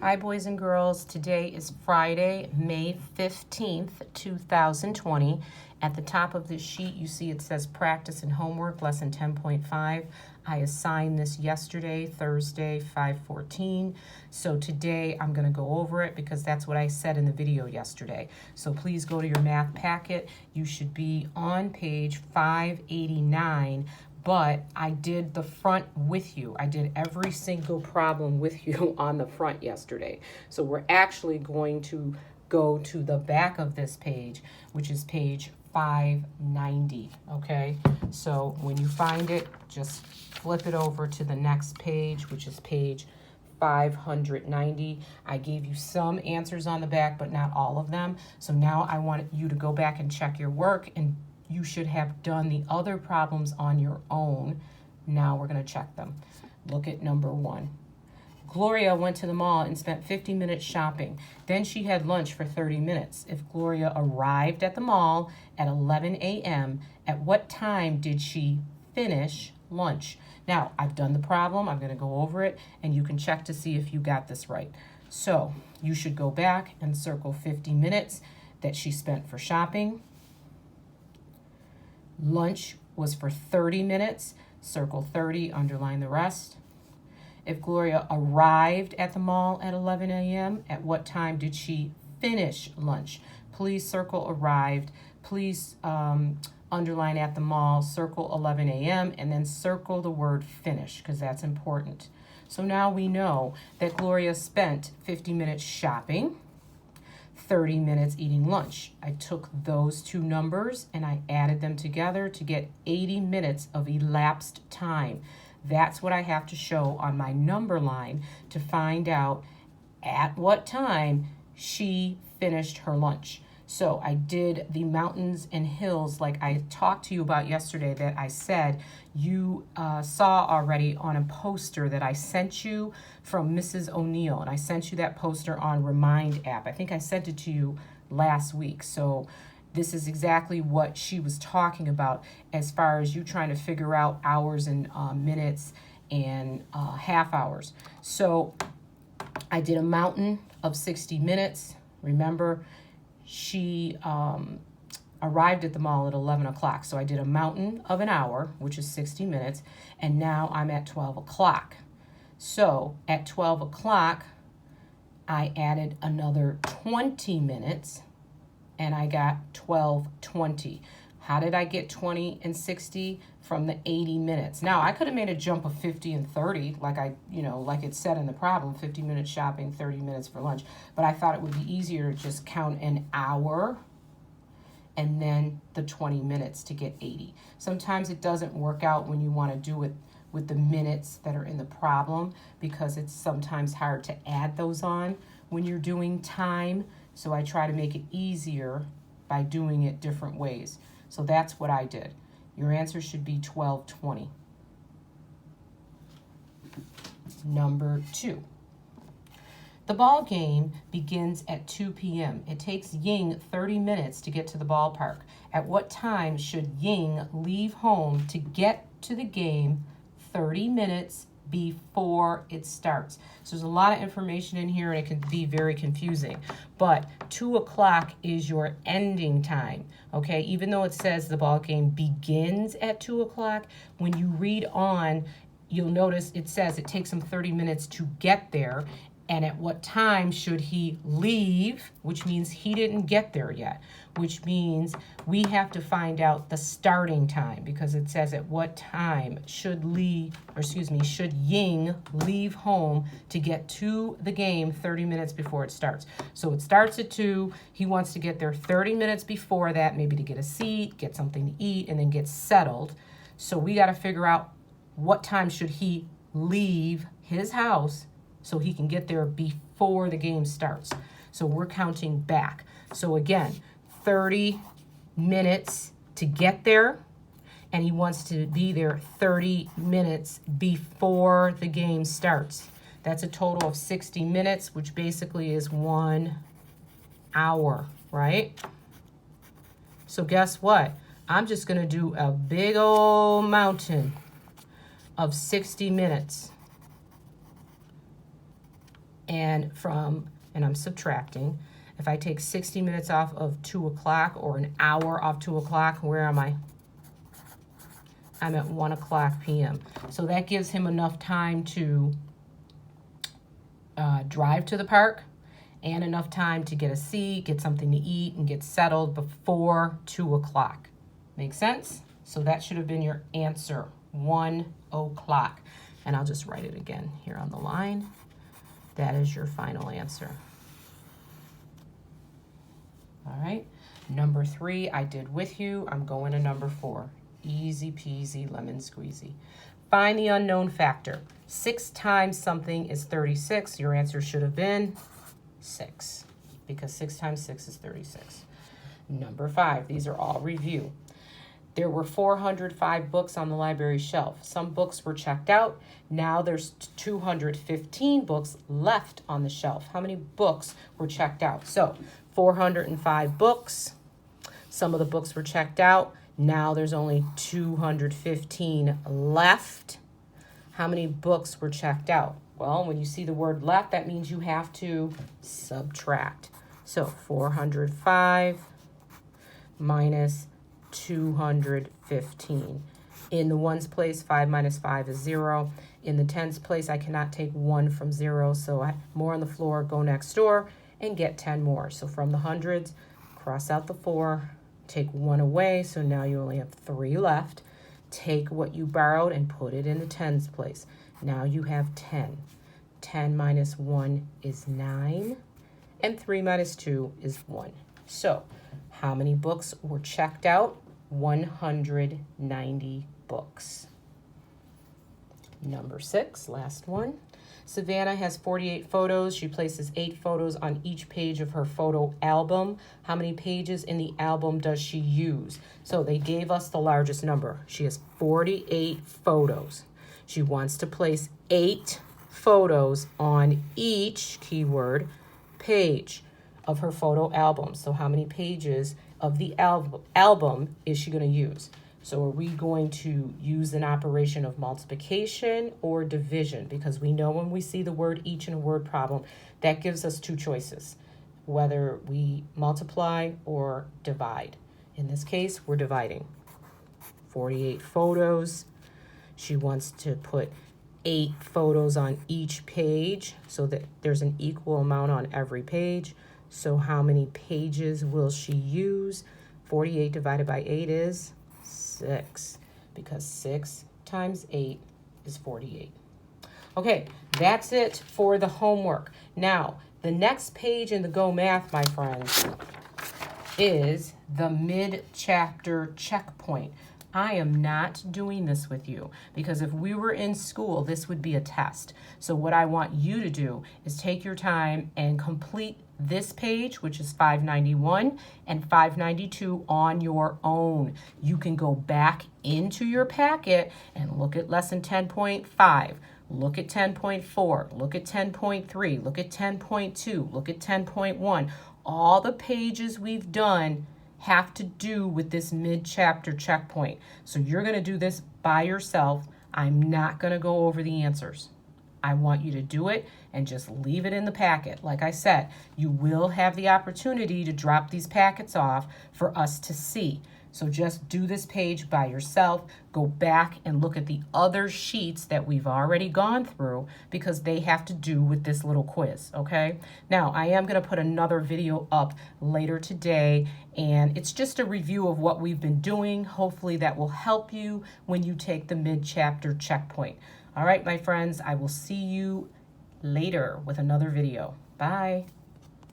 Hi, boys and girls. Today is Friday, May 15th, 2020. At the top of this sheet, you see it says Practice and Homework, Lesson 10.5. I assigned this yesterday, Thursday, 5/14. So today I'm going to go over it because that's what I said in the video yesterday. So please go to your math packet. You should be on page 589. But I did the front with you. I did every single problem with you on the front yesterday. So we're actually going to go to the back of this page, which is page 590, okay? So when you find it, just flip it over to the next page, which is page 590. I gave you some answers on the back, but not all of them. So now I want you to go back and check your work, and you should have done the other problems on your own. Now we're going to check them. Look at number 1. Gloria went to the mall and spent 50 minutes shopping. Then she had lunch for 30 minutes. If Gloria arrived at the mall at 11 a.m., at what time did she finish lunch? Now, I've done the problem. I'm going to go over it, and you can check to see if you got this right. So you should go back and circle 50 minutes that she spent for shopping. Lunch was for 30 minutes. Circle 30, underline the rest. If Gloria arrived at the mall at 11 a.m., at what time did she finish lunch? Please circle arrived. Please underline at the mall, circle 11 a.m., and then circle the word finish because that's important. So now we know that Gloria spent 50 minutes shopping, 30 minutes eating lunch. I took those two numbers and I added them together to get 80 minutes of elapsed time. That's what I have to show on my number line to find out at what time she finished her lunch. So I did the mountains and hills like I talked to you about yesterday that I said you saw already on a poster that I sent you from Mrs. O'Neill. And I sent you that poster on Remind app. I think I sent it to you last week. So this is exactly what she was talking about as far as you trying to figure out hours and minutes and half hours. So I did a mountain of 60 minutes. Remember, she arrived at the mall at 11 o'clock. So I did a mountain of an hour, which is 60 minutes, and now I'm at 12 o'clock. So at 12 o'clock, I added another 20 minutes, and I got 12:20. How did I get 20 and 60? From the 80 minutes. Now, I could have made a jump of 50 and 30, like like it said in the problem, 50 minutes shopping, 30 minutes for lunch. But I thought it would be easier to just count an hour and then the 20 minutes to get 80. Sometimes it doesn't work out when you want to do it with the minutes that are in the problem because it's sometimes hard to add those on when you're doing time. So I try to make it easier by doing it different ways. So that's what I did. Your answer should be 12:20. Number 2. The ball game begins at 2 p.m. It takes Ying 30 minutes to get to the ballpark. At what time should Ying leave home to get to the game 30 minutes before it starts? So there's a lot of information in here and it can be very confusing. But 2 o'clock is your ending time, okay? Even though it says the ball game begins at 2 o'clock, when you read on, you'll notice it says it takes him 30 minutes to get there. And at what time should he leave, which means he didn't get there yet, which means we have to find out the starting time because it says at what time should Ying leave home to get to the game 30 minutes before it starts. So it starts at 2. He wants to get there 30 minutes before that, maybe to get a seat, get something to eat, and then get settled. So we got to figure out what time should he leave his house so he can get there before the game starts. So we're counting back. So again, 30 minutes to get there, and he wants to be there 30 minutes before the game starts. That's a total of 60 minutes, which basically is 1 hour, right? So guess what? I'm just going to do a big old mountain of 60 minutes. And I'm subtracting. If I take 60 minutes off of 2 o'clock or an hour off 2 o'clock, where am I? I'm at 1 o'clock p.m. So that gives him enough time to drive to the park and enough time to get a seat, get something to eat, and get settled before 2 o'clock. Make sense? So that should have been your answer, 1 o'clock. And I'll just write it again here on the line. That is your final answer. All right, number 3 I did with you. I'm going to number 4. Easy peasy, lemon squeezy. Find the unknown factor. 6 times something is 36. Your answer should have been 6, because 6 times 6 is 36. Number 5, these are all review. There were 405 books on the library shelf. Some books were checked out. Now there's 215 books left on the shelf. How many books were checked out? So 405 books. Some of the books were checked out. Now there's only 215 left. How many books were checked out? Well, when you see the word left, that means you have to subtract. So 405 minus 215. In the ones place, 5 minus 5 is 0. In the tens place, I cannot take 1 from 0, so more on the floor, go next door, and get 10 more. So from the hundreds, cross out the 4, take 1 away, so now you only have 3 left. Take what you borrowed and put it in the tens place. Now you have 10. 10 minus 1 is 9, and 3 minus 2 is 1. So how many books were checked out? 190 books. Number 6, last one. Savannah has 48 photos. She places 8 photos on each page of her photo album. How many pages in the album does she use? So they gave us the largest number. She has 48 photos. She wants to place 8 photos on each, keyword, page of her photo album. So how many pages of the album is she going to use? So are we going to use an operation of multiplication or division? Because we know when we see the word each in a word problem, that gives us 2 choices, whether we multiply or divide. In this case, we're dividing. 48 photos. She wants to put 8 photos on each page so that there's an equal amount on every page. So how many pages will she use? 48 divided by 8 is 6, because 6 times 8 is 48. Okay, that's it for the homework. Now, the next page in the Go Math, my friends, is the mid-chapter checkpoint. I am not doing this with you because if we were in school, this would be a test. So what I want you to do is take your time and complete this page, which is 591 and 592 on your own. You can go back into your packet and look at lesson 10.5, look at 10.4, look at 10.3, look at 10.2, look at 10.1. All the pages we've done have to do with this mid-chapter checkpoint. So you're going to do this by yourself. I'm not going to go over the answers. I want you to do it and just leave it in the packet. Like I said, you will have the opportunity to drop these packets off for us to see. So just do this page by yourself. Go back and look at the other sheets that we've already gone through because they have to do with this little quiz, okay? Now, I am going to put another video up later today, and it's just a review of what we've been doing. Hopefully that will help you when you take the mid-chapter checkpoint. All right, my friends, I will see you later with another video. Bye.